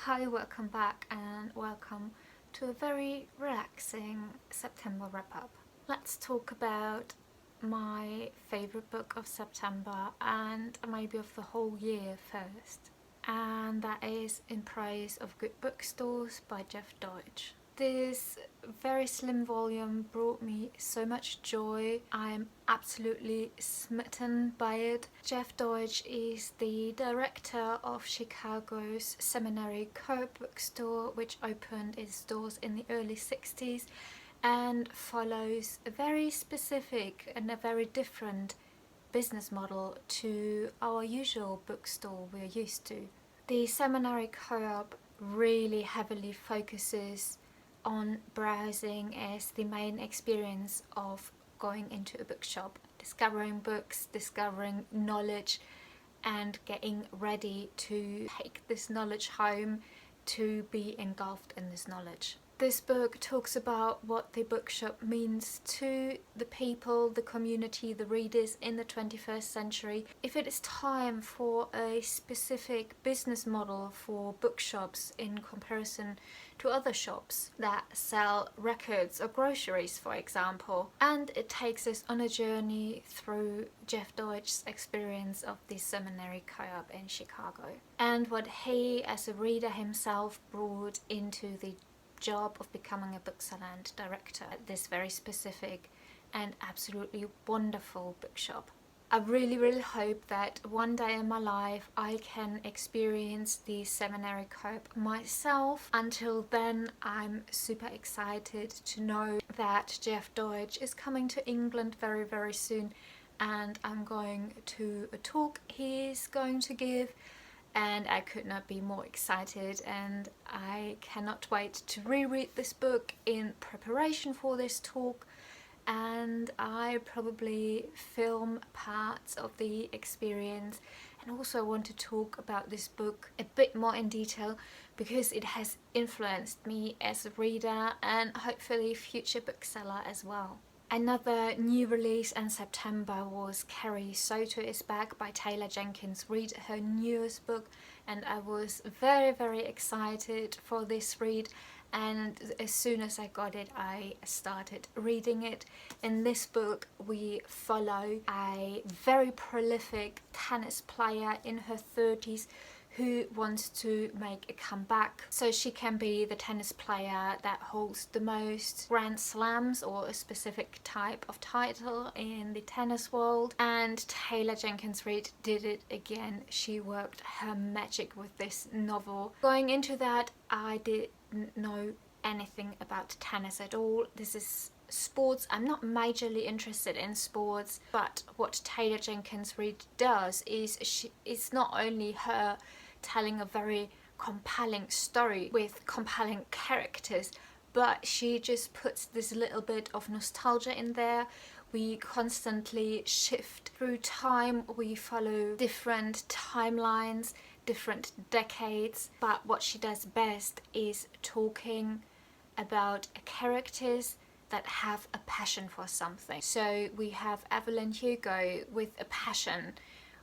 Hi, welcome back and welcome to a very relaxing September wrap-up. Let's talk about my favourite book of September and maybe of the whole year first. And that is In Praise of Good Bookstores by Jeff Deutsch. This very slim volume brought me so much joy. I'm absolutely smitten by it. Jeff Deutsch is the director of Chicago's Seminary Co-op bookstore, which opened its doors in the early 60s and follows a very specific and a very different business model to our usual bookstore we're used to. The Seminary Co-op really heavily focuses on browsing as the main experience of going into a bookshop, discovering books, discovering knowledge, and getting ready to take this knowledge home to be engulfed in this knowledge. This book talks about what the bookshop means to the people, the community, the readers in the 21st century. If it is time for a specific business model for bookshops in comparison to other shops that sell records or groceries, for example. And it takes us on a journey through Jeff Deutsch's experience of the Seminary Co-op in Chicago and what he, as a reader himself, brought into the job of becoming a bookseller and director at this very specific and absolutely wonderful bookshop. I really hope that one day in my life I can experience the Seminary Co-op myself. Until then, I'm super excited to know that Jeff Deutsch is coming to England very soon, and I'm going to a talk he's going to give, and I could not be more excited, and I cannot wait to reread this book in preparation for this talk. And I probably film parts of the experience, and also want to talk about this book a bit more in detail because it has influenced me as a reader and hopefully future bookseller as well. Another new release in September was Carrie Soto is Back by Taylor Jenkins Reid, her newest book, and I was very excited for this read. And as soon as I got it, I started reading it. In this book, we follow a very prolific tennis player in her 30s who wants to make a comeback so she can be the tennis player that holds the most Grand Slams or a specific type of title in the tennis world. And Taylor Jenkins Reid did it again. She worked her magic with this novel. Going into that, I didn't know anything about tennis at all. This is sports. I'm not majorly interested in sports, but what Taylor Jenkins Reid does is it's not only her telling a very compelling story with compelling characters, but she just puts this little bit of nostalgia in there. We constantly shift through time, we follow different timelines, different decades, but what she does best is talking about characters that have a passion for something. So we have Evelyn Hugo with a passion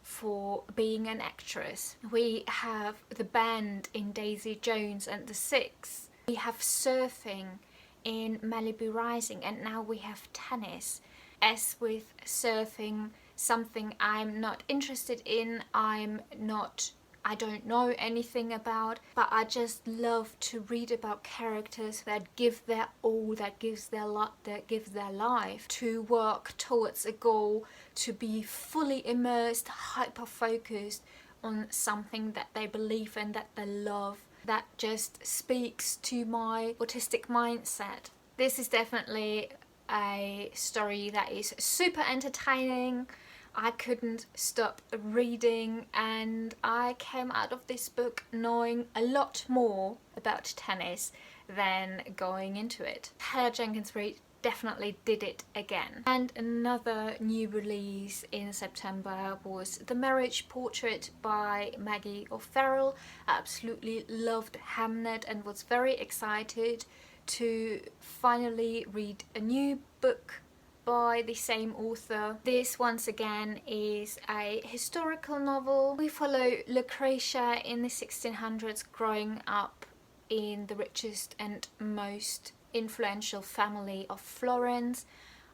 for being an actress. We have the band in Daisy Jones and the Six. We have surfing in Malibu Rising, and now we have tennis. As with surfing, something I'm not interested in, I don't know anything about, but I just love to read about characters that give their all, that gives their life to work towards a goal, to be fully immersed, hyper-focused on something that they believe in, that they love. That just speaks to my autistic mindset. This is definitely a story that is super entertaining. I couldn't stop reading, and I came out of this book knowing a lot more about tennis than going into it. Taylor Jenkins Reid definitely did it again. And another new release in September was The Marriage Portrait by Maggie O'Farrell. I absolutely loved Hamnet and was very excited to finally read a new book by the same author. This once again is a historical novel. We follow Lucretia in the 1600s growing up in the richest and most influential family of Florence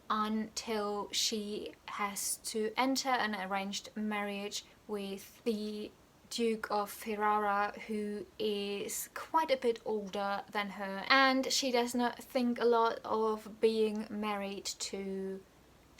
until she has to enter an arranged marriage with the Duke of Ferrara, who is quite a bit older than her, and she does not think a lot of being married to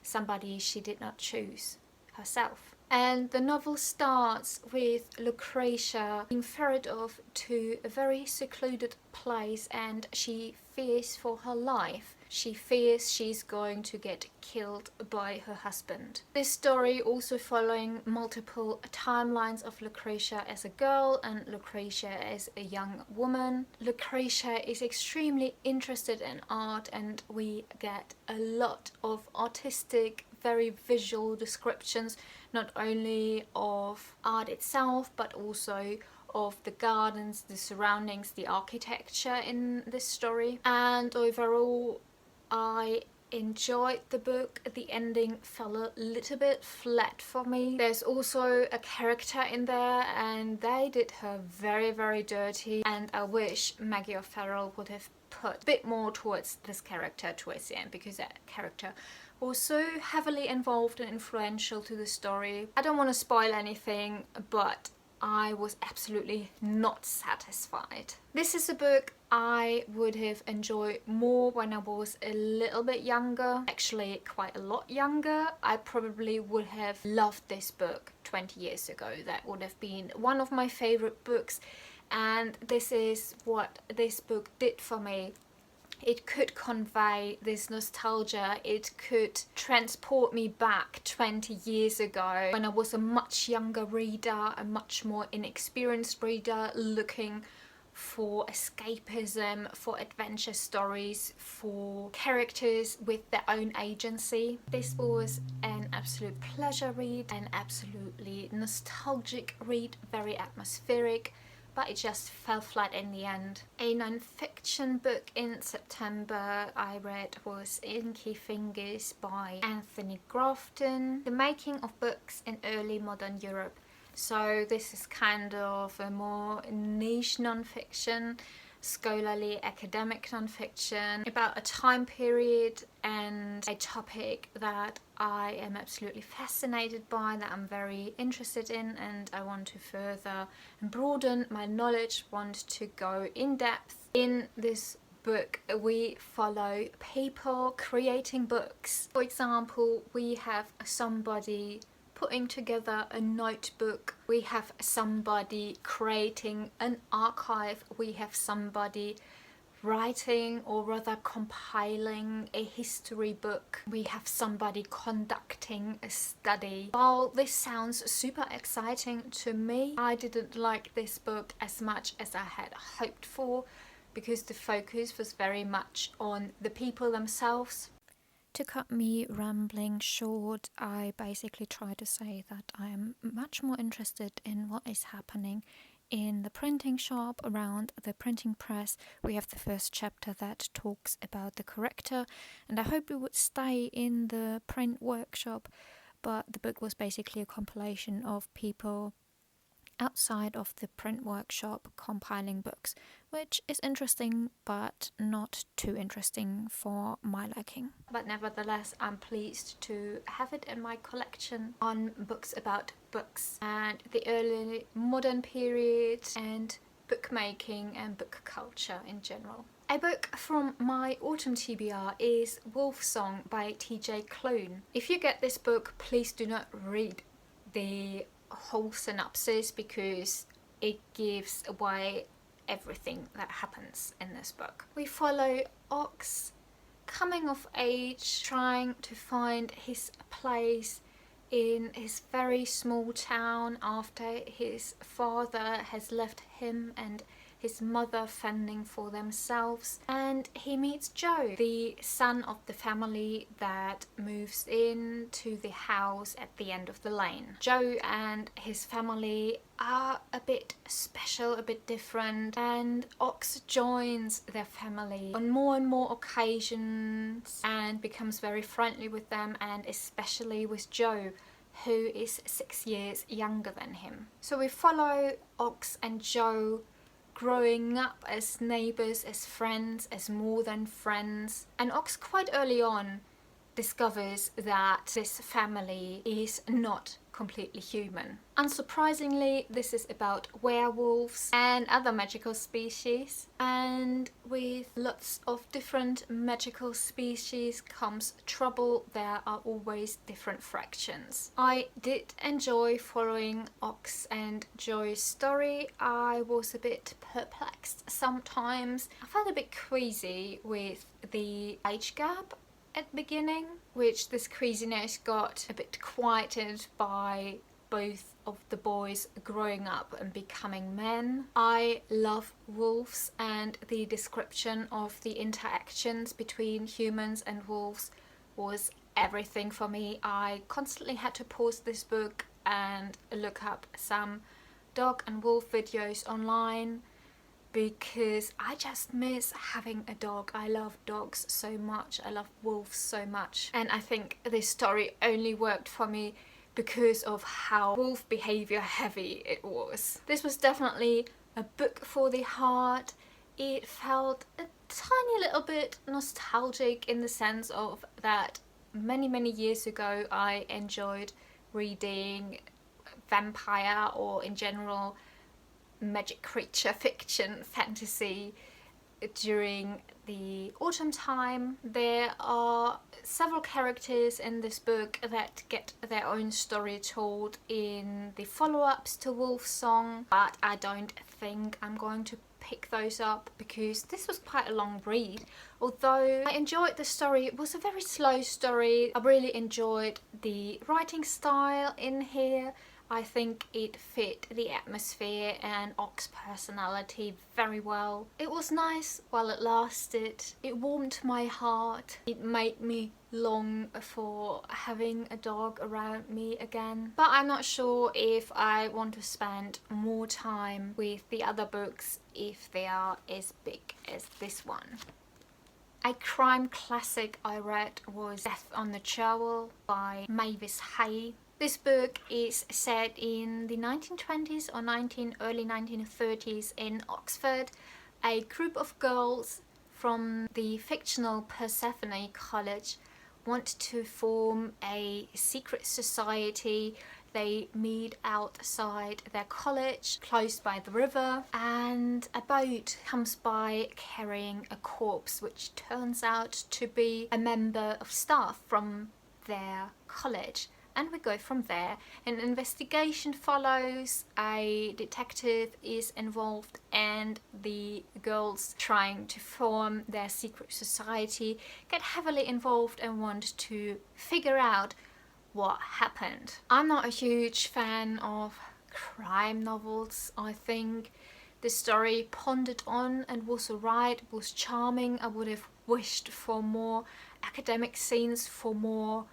somebody she did not choose herself. And the novel starts with Lucretia being ferried off to a very secluded place, and she fears for her life. She fears she's going to get killed by her husband. This story also following multiple timelines of Lucretia as a girl and Lucretia as a young woman. Lucretia is extremely interested in art, and we get a lot of artistic, very visual descriptions, not only of art itself but also of the gardens, the surroundings, the architecture in this story. And overall, I enjoyed the book. The ending fell a little bit flat for me. There's also a character in there and they did her very, very dirty, and I wish Maggie O'Farrell would have put a bit more towards this character towards the end, because that character was so heavily involved and influential to the story. I don't want to spoil anything, but I was absolutely not satisfied. This is a book I would have enjoyed more when I was a little bit younger, actually quite a lot younger. I probably would have loved this book 20 years ago. That would have been one of my favorite books, and this is what this book did for me. It could convey this nostalgia, it could transport me back 20 years ago when I was a much younger reader, a much more inexperienced reader, looking for escapism, for adventure stories, for characters with their own agency. This was an absolute pleasure read, an absolutely nostalgic read, very atmospheric, but it just fell flat in the end. A non-fiction book in September I read was Inky Fingers by Anthony Grafton, The Making of Books in Early Modern Europe. So this is kind of a more niche non-fiction, scholarly academic non-fiction about a time period and a topic that I am absolutely fascinated by, that I'm very interested in, and I want to further broaden my knowledge, want to go in depth. In this book we follow people creating books. For example, we have somebody putting together a notebook, we have somebody creating an archive, we have somebody writing or rather compiling a history book, we have somebody conducting a study. While this sounds super exciting to me, I didn't like this book as much as I had hoped for, because the focus was very much on the people themselves. To cut me rambling short, I basically try to say that I am much more interested in what is happening in the printing shop, around the printing press. We have the first chapter that talks about the corrector, and I hope it would stay in the print workshop, but the book was basically a compilation of people outside of the print workshop compiling books, which is interesting but not too interesting for my liking. But nevertheless, I'm pleased to have it in my collection on books about books and the early modern period and bookmaking and book culture in general. A book from my autumn TBR is Wolf Song by TJ Klune. If you get this book, please do not read the whole synopsis, because it gives away everything that happens in this book. We follow Ox coming of age, trying to find his place in his very small town after his father has left him and his mother fending for themselves, and he meets Joe, the son of the family that moves into the house at the end of the lane. Joe and his family are a bit special, a bit different, and Ox joins their family on more and more occasions and becomes very friendly with them, and especially with Joe, who is 6 years younger than him. So we follow Ox and Joe growing up as neighbours, as friends, as more than friends. And Ox quite early on discovers that this family is not completely human. Unsurprisingly, this is about werewolves and other magical species, and with lots of different magical species comes trouble. There are always different fractions. I did enjoy following Ox and Joy's story. I was a bit perplexed sometimes. I felt a bit queasy with the age gap at the beginning, which this craziness got a bit quieted by both of the boys growing up and becoming men. I love wolves, and the description of the interactions between humans and wolves was everything for me. I constantly had to pause this book and look up some dog and wolf videos online, because I just miss having a dog. I love dogs so much, I love wolves so much, and I think this story only worked for me because of how wolf behaviour heavy it was. This was definitely a book for the heart. It felt a tiny little bit nostalgic in the sense of that many years ago I enjoyed reading vampire, or in general magic creature fiction, fantasy, during the autumn time. There are several characters in this book that get their own story told in the follow-ups to Wolf Song, but I don't think I'm going to pick those up because this was quite a long read. Although I enjoyed the story, it was a very slow story. I really enjoyed the writing style in here. I think it fit the atmosphere and Ox's personality very well. It was nice while it lasted. It warmed my heart. It made me long for having a dog around me again. But I'm not sure if I want to spend more time with the other books if they are as big as this one. A crime classic I read was Death on the Jowl by Mavis Hay. This book is set in the 1920s or early 1930s in Oxford. A group of girls from the fictional Persephone College want to form a secret society. They meet outside their college, close by the river, and a boat comes by carrying a corpse, which turns out to be a member of staff from their college. And we go from there. An investigation follows, a detective is involved, and the girls trying to form their secret society get heavily involved and want to figure out what happened. I'm not a huge fan of crime novels. I think the story pondered on and was alright, was charming. I would have wished for more academic scenes, for more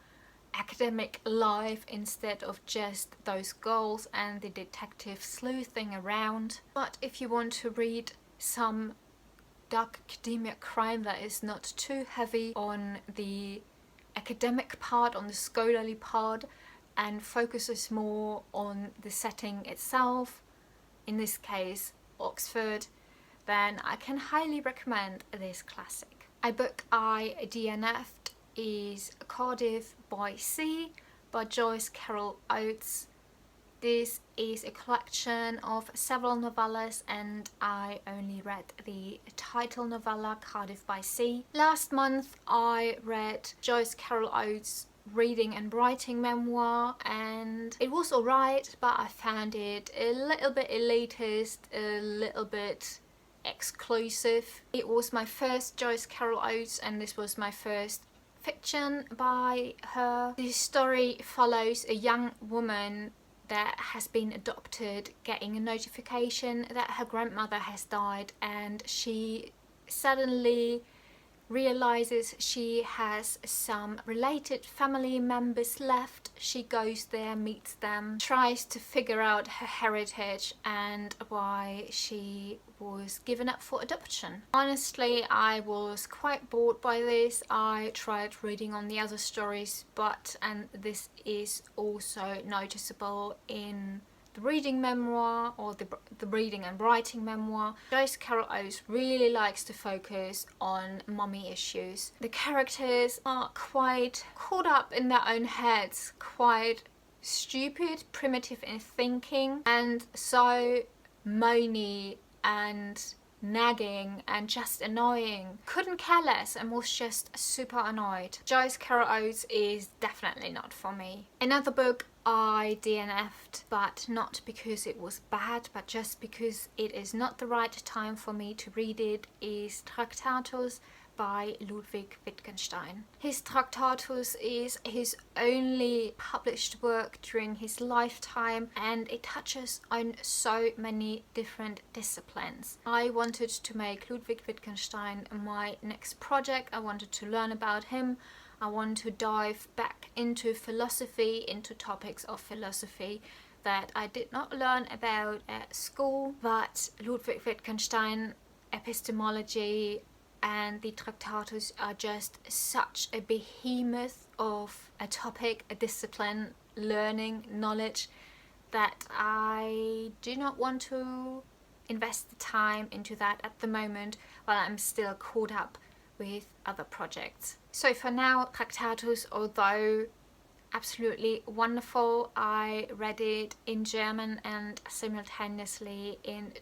academic life instead of just those girls and the detective sleuthing around. But if you want to read some dark academia crime that is not too heavy on the academic part, on the scholarly part, and focuses more on the setting itself, in this case Oxford, then I can highly recommend this classic. A book I DNF'd is Cardiff by Sea by Joyce Carol Oates. This is a collection of several novellas, and I only read the title novella, Cardiff by Sea. Last month I read Joyce Carol Oates' reading and writing memoir, and it was alright, but I found it a little bit elitist, a little bit exclusive. It was my first Joyce Carol Oates, and this was my first fiction by her. This story follows a young woman that has been adopted getting a notification that her grandmother has died, and she suddenly realizes she has some related family members left. She goes there, meets them, tries to figure out her heritage and why she was given up for adoption. Honestly, I was quite bored by this. I tried reading on the other stories, and this is also noticeable in the reading memoir, or the reading and writing memoir. Joyce Carol Oates really likes to focus on mummy issues. The characters are quite caught up in their own heads, quite stupid, primitive in thinking, and so moany and nagging and just annoying. Couldn't care less and was just super annoyed. Joyce Carol Oates is definitely not for me. Another book I DNF'd, but not because it was bad, but just because it is not the right time for me to read it, is Tractatus by Ludwig Wittgenstein. His Tractatus is his only published work during his lifetime, and it touches on so many different disciplines. I wanted to make Ludwig Wittgenstein my next project. I wanted to learn about him. I want to dive back into philosophy, into topics of philosophy that I did not learn about at school, but Ludwig Wittgenstein, epistemology, and the Tractatus are just such a behemoth of a topic, a discipline, learning, knowledge, that I do not want to invest the time into that at the moment while I'm still caught up with other projects. So for now, Tractatus, although absolutely wonderful, I read it in German and simultaneously in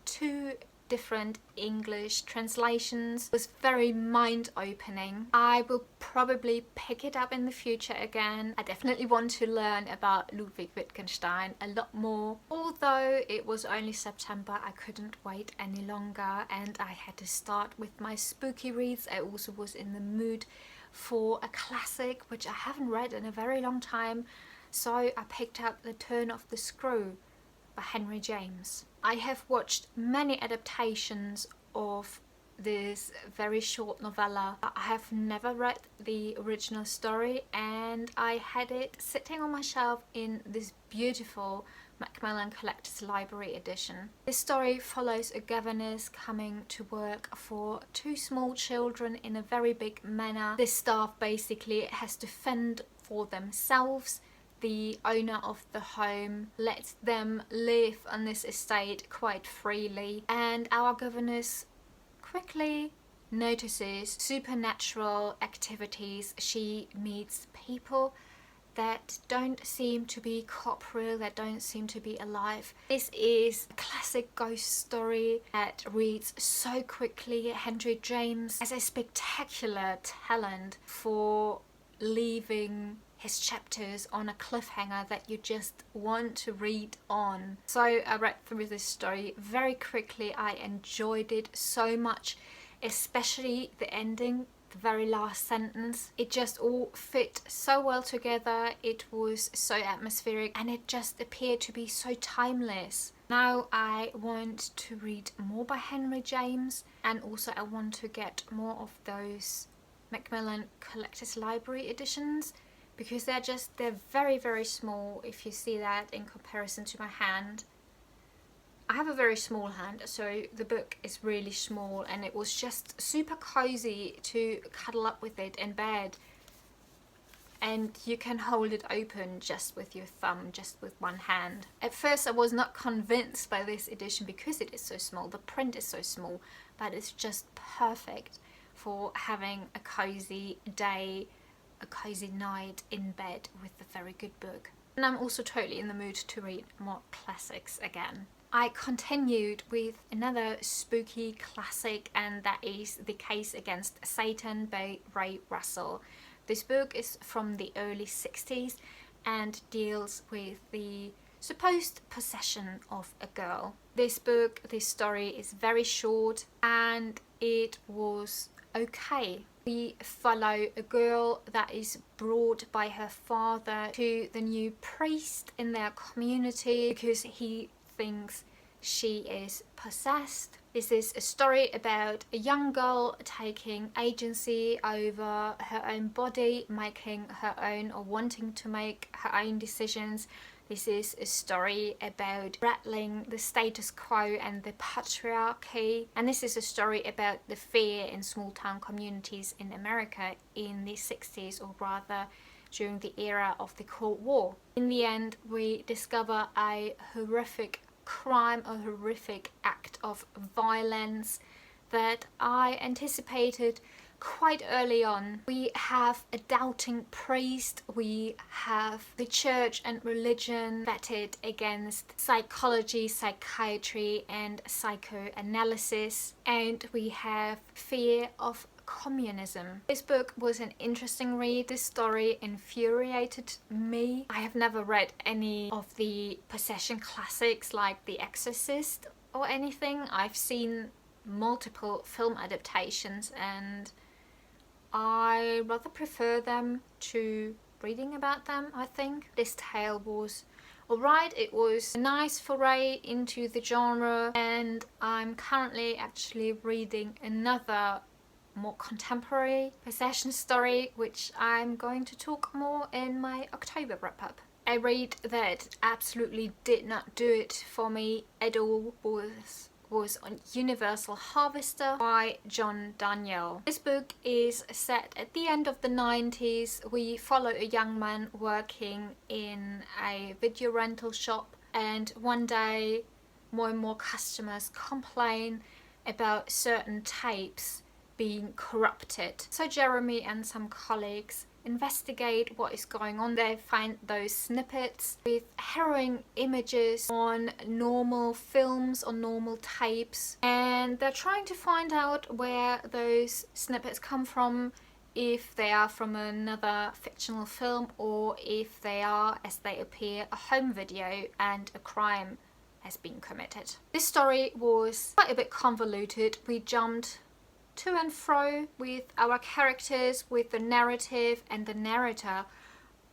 2 different English translations. It was very mind-opening. I will probably pick it up in the future again. I definitely want to learn about Ludwig Wittgenstein a lot more. Although it was only September, I couldn't wait any longer and I had to start with my spooky reads. I also was in the mood for a classic which I haven't read in a very long time, so I picked up The Turn of the Screw by Henry James. I have watched many adaptations of this very short novella. I have never read the original story, and I had it sitting on my shelf in this beautiful Macmillan Collector's Library edition. This story follows a governess coming to work for 2 small children in a very big manor. This staff basically has to fend for themselves. The owner of the home lets them live on this estate quite freely, and our governess quickly notices supernatural activities. She meets people that don't seem to be corporeal, that don't seem to be alive. This is a classic ghost story that reads so quickly. Henry James has a spectacular talent for leaving his chapters on a cliffhanger that you just want to read on. So I read through this story very quickly. I enjoyed it so much, especially the ending, the very last sentence. It just all fit so well together. It was so atmospheric and it just appeared to be so timeless. Now I want to read more by Henry James, and also I want to get more of those Macmillan Collector's Library editions, because they're very, very small. If you see that in comparison to my hand, I have a very small hand, so the book is really small, and it was just super cozy to cuddle up with it in bed, and you can hold it open just with your thumb, just with one hand. At first I was not convinced by this edition because it is so small, the print is so small, but it's just perfect for having a cozy day, a cozy night in bed with a very good book. And I'm also totally in the mood to read more classics again. I continued with another spooky classic, and that is The Case Against Satan by Ray Russell. This book is from the early 60s and deals with the supposed possession of a girl. This story is very short, and it was okay. We follow a girl that is brought by her father to the new priest in their community because he thinks she is possessed. This is a story about a young girl taking agency over her own body, making her own or wanting to make her own decisions. This is a story about rattling the status quo and the patriarchy. And this is a story about the fear in small town communities in America in the 60s, or rather during the era of the Cold War. In the end, we discover a horrific crime, a horrific act of violence that I anticipated quite early on. We have a doubting priest, we have the church and religion vetted against psychology, psychiatry and psychoanalysis, and we have fear of communism. This book was an interesting read. This story infuriated me. I have never read any of the possession classics like The Exorcist or anything. I've seen multiple film adaptations and I rather prefer them to reading about them, I think. This tale was alright, it was a nice foray into the genre, and I'm currently actually reading another more contemporary possession story, which I'm going to talk more in my October wrap-up. A read that absolutely did not do it for me at all was on Universal Harvester by John Daniel. This book is set at the end of the 90s. We follow a young man working in a video rental shop, and one day more and more customers complain about certain tapes being corrupted. So Jeremy and some colleagues investigate what is going on. They find those snippets with harrowing images on normal films or normal tapes, and they're trying to find out where those snippets come from, if they are from another fictional film or if they are, as they appear, a home video and a crime has been committed. This story was quite a bit convoluted. We jumped to and fro with our characters, with the narrative and the narrator.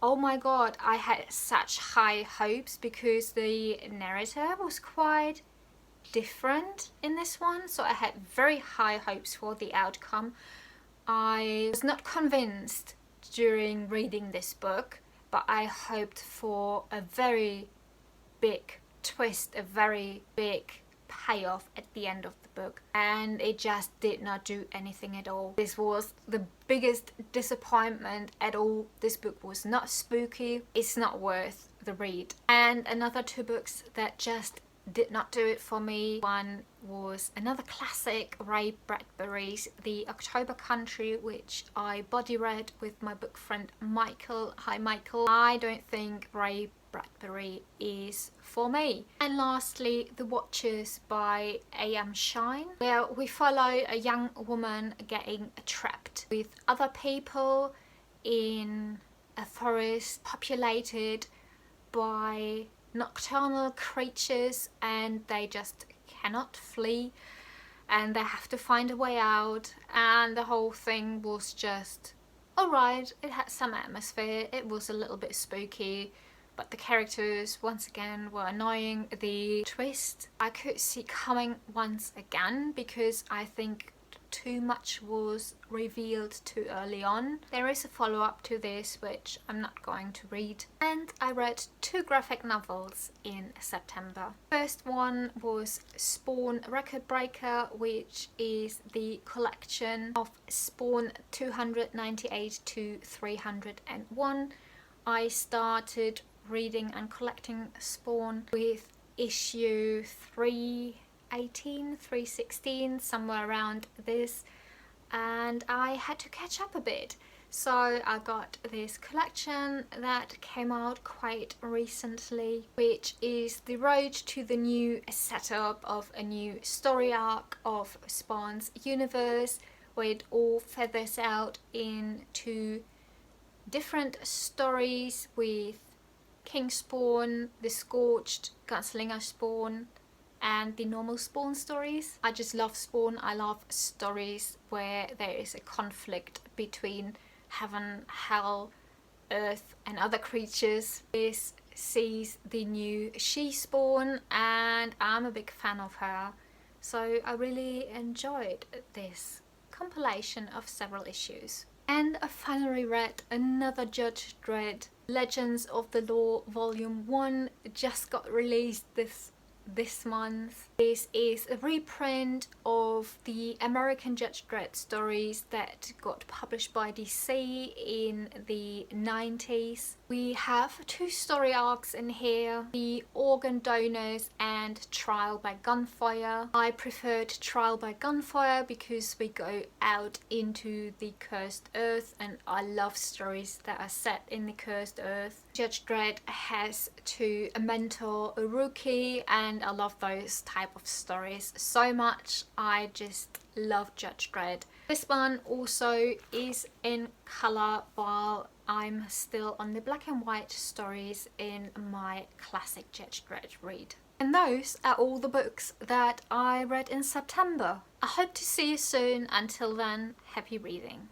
Oh my god, I had such high hopes because the narrator was quite different in this one, so I had very high hopes for the outcome. I was not convinced during reading this book, but I hoped for a very big twist, a very big payoff at the end of the book, and it just did not do anything at all. This was the biggest disappointment at all. This book was not spooky. It's not worth the read. And another two books that just did not do it for me. One was another classic, Ray Bradbury's The October Country, which I body read with my book friend Michael. Hi Michael. I don't think Ray Bradbury is for me. And lastly, The Watchers by A.M. Shine, where we follow a young woman getting trapped with other people in a forest populated by nocturnal creatures, and they just cannot flee and they have to find a way out, and the whole thing was just alright. It had some atmosphere, it was a little bit spooky, but the characters once again were annoying. The twist I could see coming once again because I think too much was revealed too early on. There is a follow-up to this which I'm not going to read. And I read two graphic novels in September. First one was Spawn Record Breaker, which is the collection of Spawn 298 to 301. I started reading and collecting Spawn with issue 318, 316, somewhere around this, and I had to catch up a bit. So I got this collection that came out quite recently, which is the road to the new setup of a new story arc of Spawn's universe, where it all feathers out into different stories with King Spawn, the Scorched, Gunslinger Spawn, and the normal Spawn stories. I just love Spawn. I love stories where there is a conflict between heaven, hell, earth and other creatures. This sees the new She-Spawn and I'm a big fan of her. So I really enjoyed this compilation of several issues. And I finally read another Judge Dredd. Legends of the Law Volume 1 just got released this month. This is a reprint of the American Judge Dredd stories that got published by DC in the 90s. We have 2 story arcs in here, the Organ Donors and Trial by Gunfire. I preferred Trial by Gunfire because we go out into the Cursed Earth and I love stories that are set in the Cursed Earth. Judge Dredd has to mentor a rookie and I love those type of stories so much. I just love Judge Dredd. This one also is in colour while I'm still on the black and white stories in my classic Judge Dredd read. And those are all the books that I read in September. I hope to see you soon. Until then, happy reading.